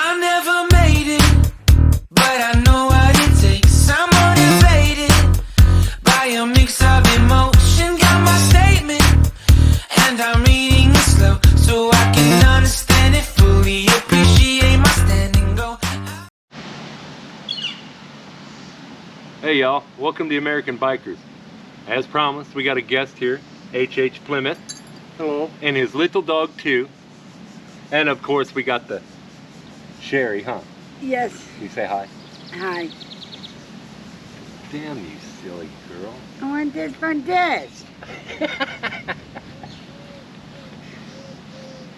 I never made it, but I know what it takes. I'm motivated by a mix of emotion. Got my statement, and I'm reading it slow so I can understand it fully. Appreciate my standing. Go. Hey y'all, welcome to the American Bikers. As promised, we got a guest here, Hhplymouth. Hello. And his little dog too. And of course we got the Sherry, huh? Yes. You say hi? Hi. Damn you silly girl. I want this from this.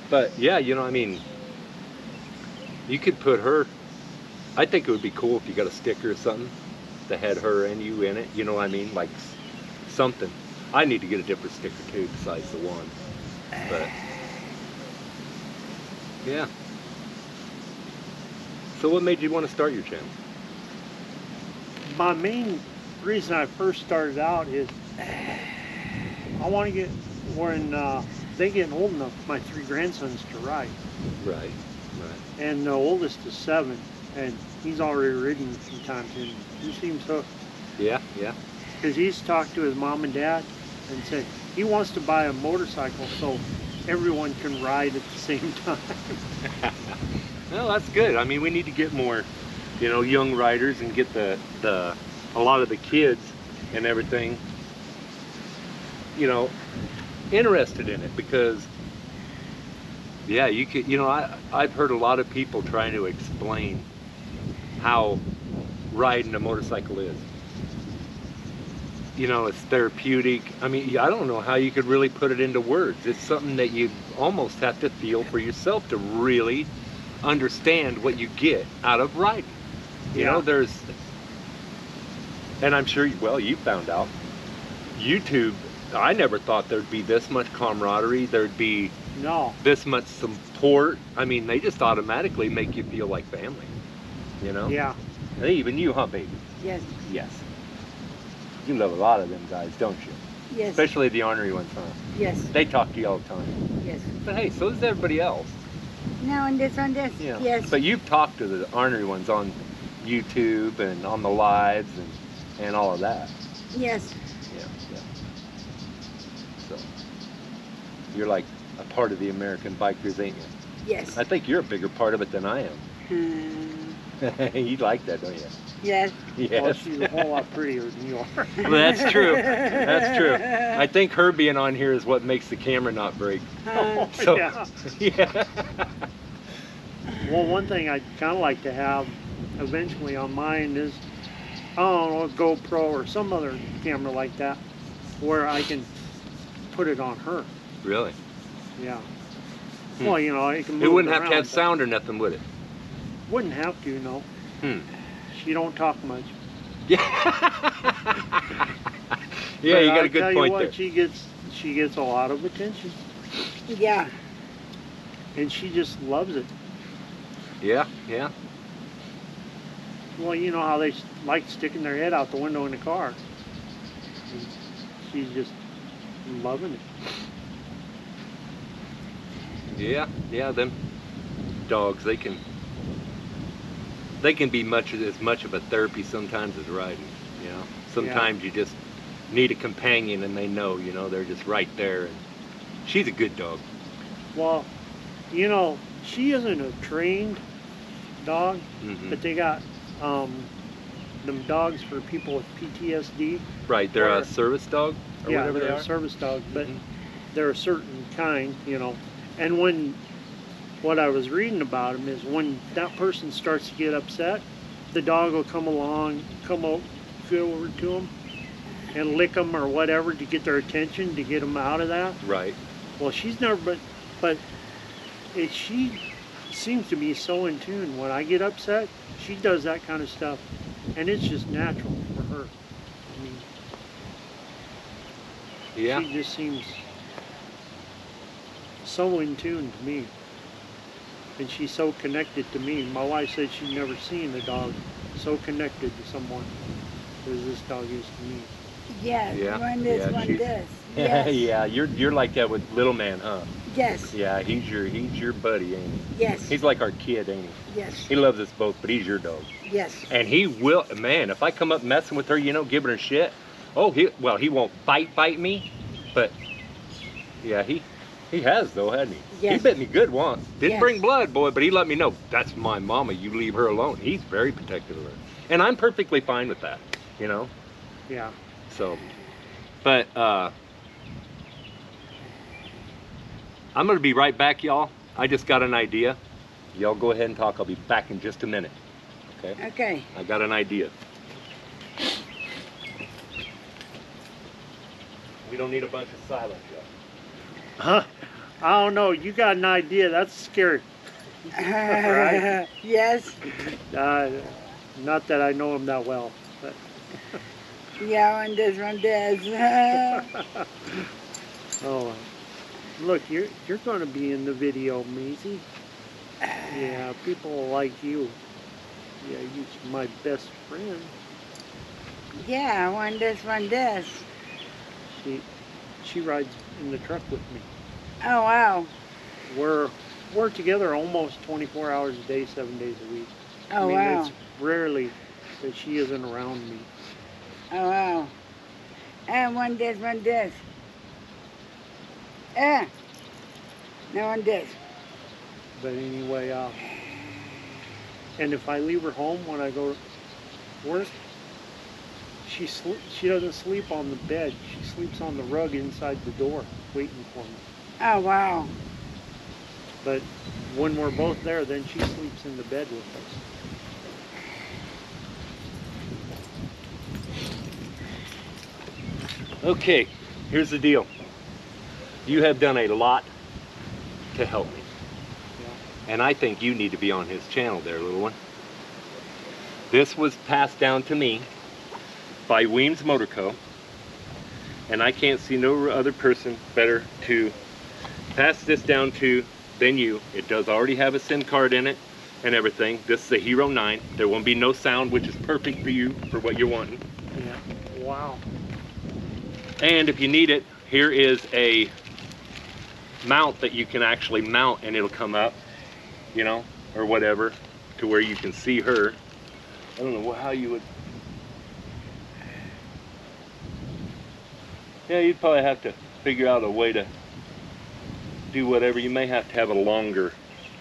But yeah, you know, I mean, you could put her, I think it would be cool if you got a sticker or something that had her and you in it, you know what I mean? Like something. I need to get a different sticker too besides the one. But yeah. So what made you want to start your channel? My main reason I first started out is I want to get, when they get old enough, my 3 grandsons, to ride. Right, right. And the oldest is 7, and he's already ridden a few times, and he seems hooked. Yeah, yeah. Because he's talked to his mom and dad and said he wants to buy a motorcycle so everyone can ride at the same time. Well, that's good. I mean, we need to get more, you know, young riders and get a lot of the kids and everything, you know, interested in it, because yeah, you could, you know, I've heard a lot of people trying to explain how riding a motorcycle is. You know, it's therapeutic. I mean, I don't know how you could really put it into words. It's something that you almost have to feel for yourself to really understand what you get out of riding. You know, there's, and I'm sure, well, you found out, YouTube, I never thought there'd be this much camaraderie, there'd be this much support. I mean, they just automatically make you feel like family, you know? Yeah. Hey, even you, huh, baby? Yes. Yes. You love a lot of them guys, don't you? Yes. Especially the ornery ones, huh? Yes. They talk to you all the time. Yes. But hey, so does everybody else. No, and this on this. Yeah. Yes. But you've talked to the ornery ones on YouTube and on the lives and all of that. Yes. Yeah, yeah. So you're like a part of the American Bikers, ain't you? Yes. I think you're a bigger part of it than I am. You like that, don't you? Yes. Yes. Well, she's a whole lot prettier than you are. Well, that's true. That's true. I think her being on here is what makes the camera not break. So, Yeah. Yeah. Well, one thing I'd kind of like to have eventually on mine is, I don't know, a GoPro or some other camera like that, where I can put it on her. Really? Yeah. Well, you know, I can move It wouldn't around, have to have but sound or nothing, would it? Wouldn't have to, no. She don't talk much. Yeah. Yeah, But you got I'll a good tell point you what, there. She gets a lot of attention, Yeah. and she just loves it. Yeah, yeah. Well, you know how they like sticking their head out the window in the car. And she's just loving it. Yeah, yeah, them dogs, they can be as much of a therapy sometimes as riding, you know. Sometimes you just need a companion and they know, you know, they're just right there. And she's a good dog. Well, you know, she isn't a trained dog, but they got them dogs for people with PTSD. Right, they're a service dog or Yeah, whatever they're they are. a service dog, but they're a certain kind, you know. And what I was reading about them is when that person starts to get upset, the dog will come along, go over to them and lick them or whatever to get their attention, to get them out of that. Right. Well, she's never, but she seems to be so in tune. When I get upset, she does that kind of stuff, and it's just natural for her. I mean, Yeah. she just seems so in tune to me. And she's so connected to me. My wife said she'd never seen a dog so connected to someone as this dog is to me. Yes. Yeah, One this, yeah, one she's- this. Yeah, Yes. yeah. You're like that with little man, huh? Yes. Yeah, he's your buddy, ain't he? Yes. He's like our kid, ain't he? Yes. He loves us both, but he's your dog. Yes. And he will, man, if I come up messing with her, you know, giving her shit, oh, he won't bite me, but yeah, he has though, hasn't he? Yes. He bit me good once. Didn't Yes. bring blood, boy, but he let me know, that's my mama, you leave her alone. He's very protective of her. And I'm perfectly fine with that, you know? Yeah. So, but, I'm gonna be right back, y'all. I just got an idea. Y'all go ahead and talk. I'll be back in just a minute. Okay? Okay. I got an idea. We don't need a bunch of silence, y'all. Huh? I don't know. You got an idea. That's scary. Right? Yes. Not that I know him that well. But Yeah, one does. oh, look, you're going to be in the video, Maisie. Yeah, people like you. Yeah, you're my best friend. Yeah, one does. She rides in the truck with me. Oh, wow. We're together almost 24 hours a day, 7 days a week. Oh, I mean, wow. it's rarely that she isn't around me. Oh, wow. And one does. No one does. But anyway, and if I leave her home when I go to work, she doesn't sleep on the bed. She sleeps on the rug inside the door, waiting for me. Oh, wow. But when we're both there, then she sleeps in the bed with us. Okay, here's the deal. You have done a lot to help me. Yeah. And I think you need to be on his channel there, little one. This was passed down to me by Weems Motor Co. And I can't see no other person better to pass this down to than you. It does already have a SIM card in it and everything. This is a Hero 9. There won't be no sound, which is perfect for you, for what you're wanting. Yeah. Wow. And if you need it, here is a mount that you can actually mount and it'll come up, you know, or whatever, to where you can see her. I don't know how you would. Yeah, you'd probably have to figure out a way to do whatever. You may have to have a longer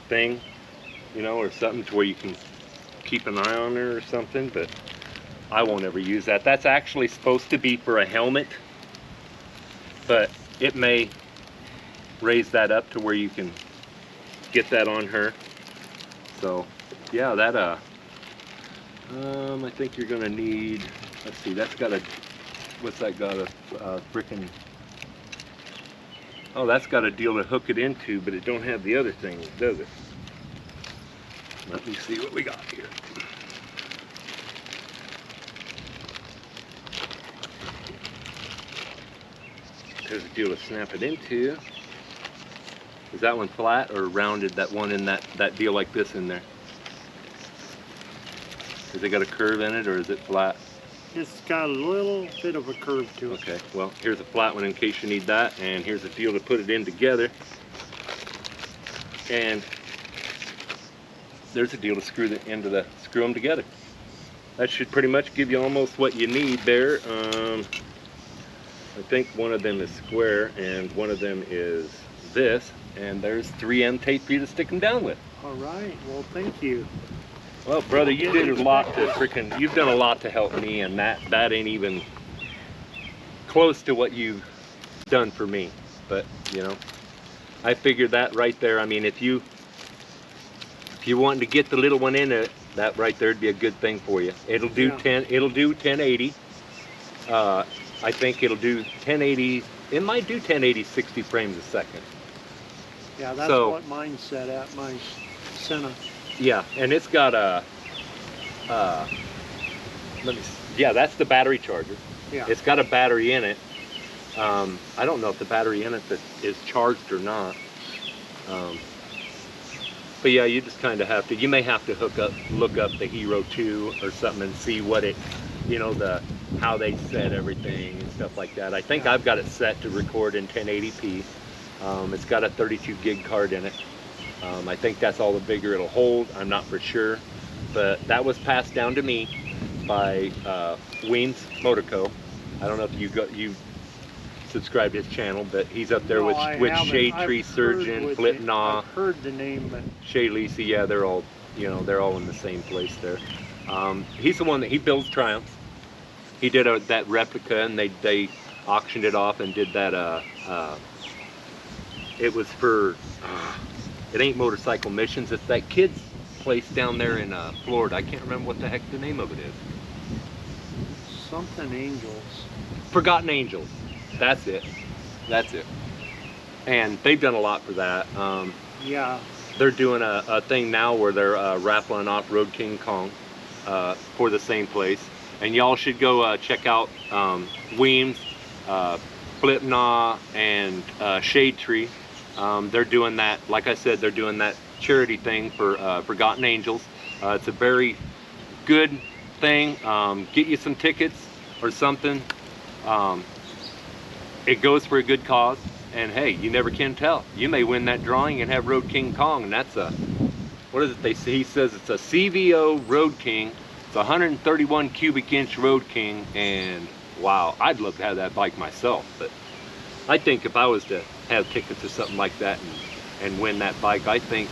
thing, you know, or something to where you can keep an eye on her or something, but I won't ever use that. That's actually supposed to be for a helmet, but it may raise that up to where you can get that on her. So yeah, that I think you're gonna need, let's see, that's got a, what's that got, a frickin', oh, that's got a deal to hook it into, but it don't have the other thing, does it? Let me see what we got here. There's a deal to snap it into. Is that one flat or rounded, that one in that deal like this in there? Has it got a curve in it or is it flat? It's got a little bit of a curve to it. Okay, well, here's a flat one in case you need that, and here's a deal to put it in together. And there's a deal to screw them together. That should pretty much give you almost what you need there. I think one of them is square and one of them is this, and there's 3M tape for you to stick them down with. All right, well, thank you. Well, brother, you did a lot to you've done a lot to help me, and that ain't even close to what you've done for me. But, you know, I figured that right there, I mean, if you wanted to get the little one in it, that right there would be a good thing for you. It'll do 1080. I think it'll do 1080. It might do 1080 60 frames a second. Yeah, that's what mine's set at, my Senna. Yeah, and it's got a yeah, that's the battery charger. Yeah. It's got a battery in it. I don't know if the battery in it is charged or not. But yeah, you just kind of have to, you may have to look up the Hero 2 or something and see what it, you know, how they set everything and stuff like that. I think I've got it set to record in 1080p. It's got a 32 gig card in it. I think that's all the bigger it'll hold. I'm not for sure, but that was passed down to me by Weems Motorco. I don't know if you subscribe to his channel, but he's up there No, with haven't. Shade I've Tree heard Surgeon, with Flip it. Nah, I've heard the name, but Shay Lisi. Yeah, they're all, you know, they're all in the same place there. He's the one that he builds Triumphs. He did that replica, and they auctioned it off and did that. It was for it ain't Motorcycle Missions. It's that kid's place down there in Florida. I can't remember what the heck the name of it is. something Angels. Forgotten Angels. That's it. That's it. And they've done a lot for that. Yeah. They're doing a thing now where they're raffling off Road King Kong for the same place. And y'all should go check out Weems, Flip Nah, and Shade Tree. They're doing that, like I said, they're doing that charity thing for Forgotten Angels. It's a very good thing. Get you some tickets or something. It goes for a good cause. And hey, you never can tell. You may win that drawing and have Road King Kong, and that's a, what is it they say? He says it's a CVO Road King. It's a 131 cubic inch Road King, and wow, I'd love to have that bike myself. But I think if I was to have tickets or something like that and win that bike, I think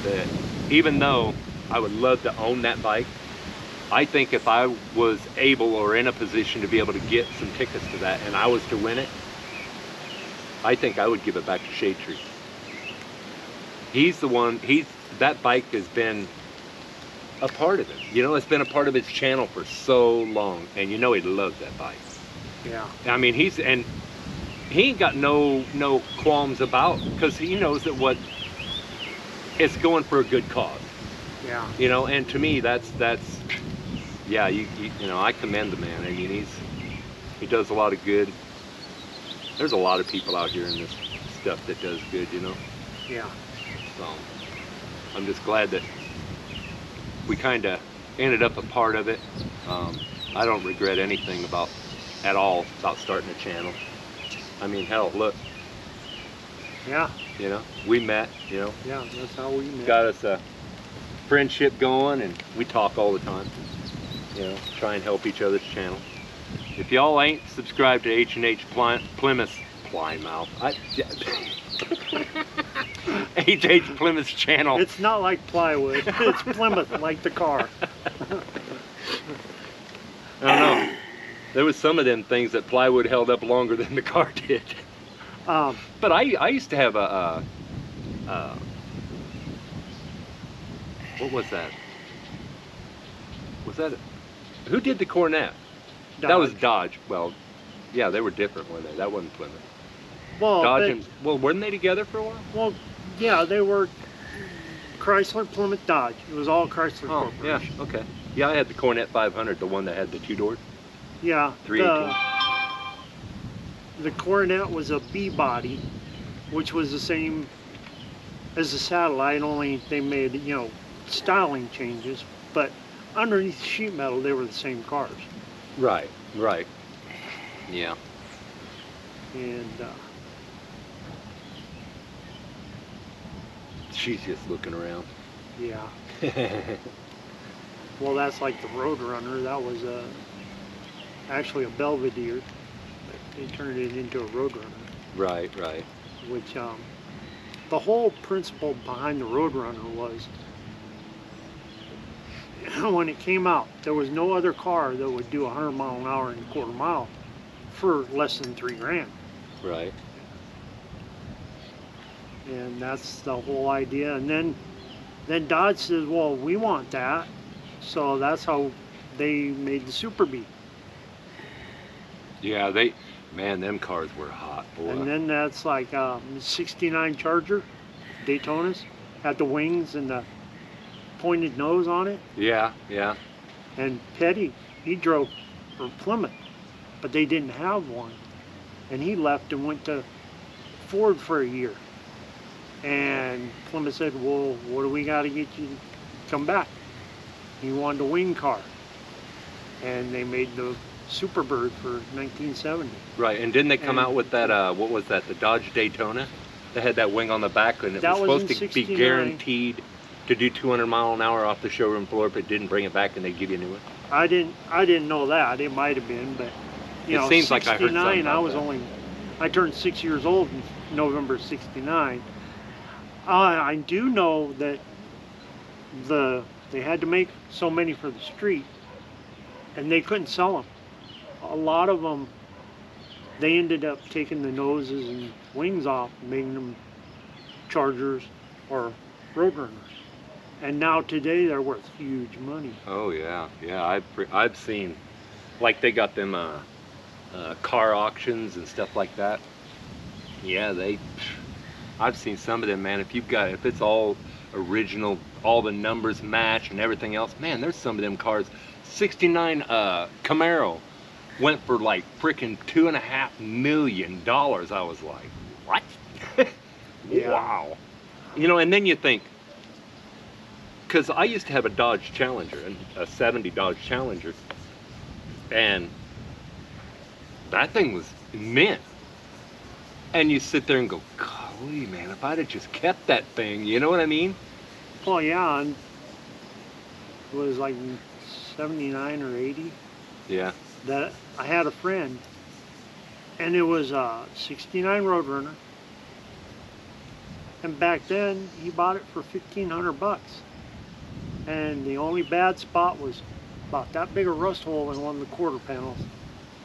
that even though I would love to own that bike, I think if I was able or in a position to be able to get some tickets to that and I was to win it, I think I would give it back to Shade Tree. He's the one, that bike has been a part of it. You know, it's been a part of his channel for so long, and you know he loves that bike. Yeah. I mean, he ain't got no qualms about, because he knows that what it's going for a good cause. Yeah. You know, and to me, that's yeah, you know, I commend the man. I mean, he does a lot of good. There's a lot of people out here in this stuff that does good, you know. Yeah. So I'm just glad that we kind of ended up a part of it. I don't regret anything at all about starting a channel. I mean, hell, look, Yeah. you know, we met, you know, Yeah. That's how we met. got us a friendship going, and we talk all the time. You know, try and help each other's channel. If y'all ain't subscribed to H&H Plymouth, H Plymouth's channel. It's not like plywood. It's Plymouth, like the car. I don't know. There was some of them things that plywood held up longer than the car did. But I used to have what was that? Who did the Cornet? Dodge. That was Dodge. Well, yeah, they were different, weren't they? That wasn't Plymouth. Well, Dodge and, well, weren't they together for a while? well, yeah, they were Chrysler, Plymouth, Dodge. It was all Chrysler Oh, yeah, Corporation. okay. Yeah, I had the Cornet 500, the one that had the two doors. Yeah. 318. The Coronet was a B body, which was the same as the Satellite, only they made, you know, styling changes, but underneath the sheet metal they were the same cars. Right, right. Yeah. And She's just looking around. yeah. Well, that's like the Roadrunner. That was actually a Belvedere. They turned it into a Roadrunner, Right, right. which the whole principle behind the Roadrunner was when it came out, there was no other car that would do 100 mile an hour in a quarter mile for less than $3,000. Right. And that's the whole idea. And then Dodge says, well, we want that. So that's how they made the Super Bee. Yeah, man, them cars were hot, boy. And then that's like 69 Charger, Daytonas, had the wings and the pointed nose on it. Yeah, yeah. And Petty, he drove for Plymouth, but they didn't have one. And he left and went to Ford for a year. And Plymouth said, well, what do we got to get you to come back? He wanted a wing car. And they made the Superbird for 1970. Right, and didn't they come And- out with that, what was that, the Dodge Daytona? That had that wing on the back, and it That was was supposed in to be 69. guaranteed to do 200 mile an hour off the showroom floor, but didn't bring it back and they'd give you a new one. I didn't know that. It might have been, but you It know, seems like I heard something 69. about I was that. I turned 6 years old in November '69. I do know that they had to make so many for the street, and they couldn't sell them. A lot of them, they ended up taking the noses and wings off, and making them Chargers or Roadrunners. And now today they're worth huge money. Oh yeah, yeah. I've seen, like they got them car auctions and stuff like that. Yeah, I've seen some of them, man. If it's all original, all the numbers match and everything else, man, there's some of them cars. 69 Camaro went for like freaking $2.5 million. I was like, what? Yeah. Wow. You know, and then you think, because I used to have a Dodge Challenger, a 70 Dodge Challenger, and that thing was mint. And you sit there and go, golly, man, if I'd have just kept that thing, you know what I mean? Oh yeah, and it was like 79 or 80 Yeah. that I had a friend, and it was a 69 Roadrunner, and back then he bought it for $1,500, and the only bad spot was about that big a rust hole in one of the quarter panels.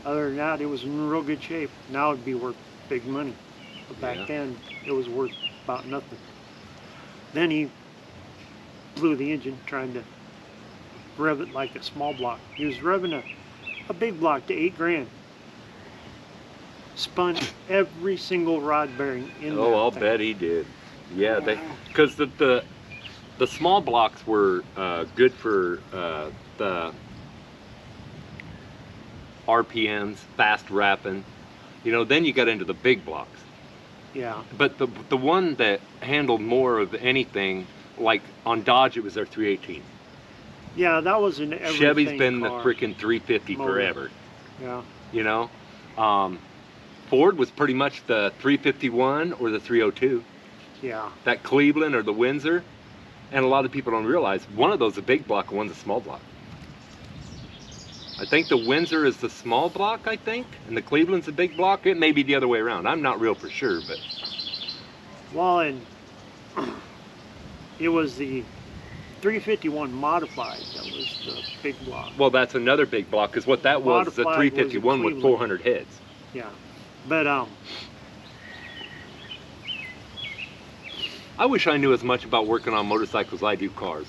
Other than that, it was in real good shape. Now it'd be worth big money, but back Yeah. then it was worth about nothing. Then he blew the engine trying to rev it like a small block. He was revving a big block to 8 grand. Spun every single rod bearing in Oh, that I'll thing. bet he did. Yeah, Wow. because the small blocks were good for the RPMs, fast wrapping. You know, then you got into the big blocks. Yeah, But the one that handled more of anything, like on Dodge, it was their 318. yeah, that was an everything Chevy's been car. the freaking 350 Motor. forever. Yeah, You know, Ford was pretty much the 351 or the 302. yeah, That Cleveland or the Windsor, and a lot of people don't realize one of those is a big block and one's a small block. I think the Windsor is the small block, I think, and the Cleveland's a big block. It may be the other way around. I'm not real for sure, but well, and it was the 351 modified that was the big block. well, that's another big block because what that was is a Modified was a 351 with Cleveland. 400 heads. Yeah, but I wish I knew as much about working on motorcycles as I do cars.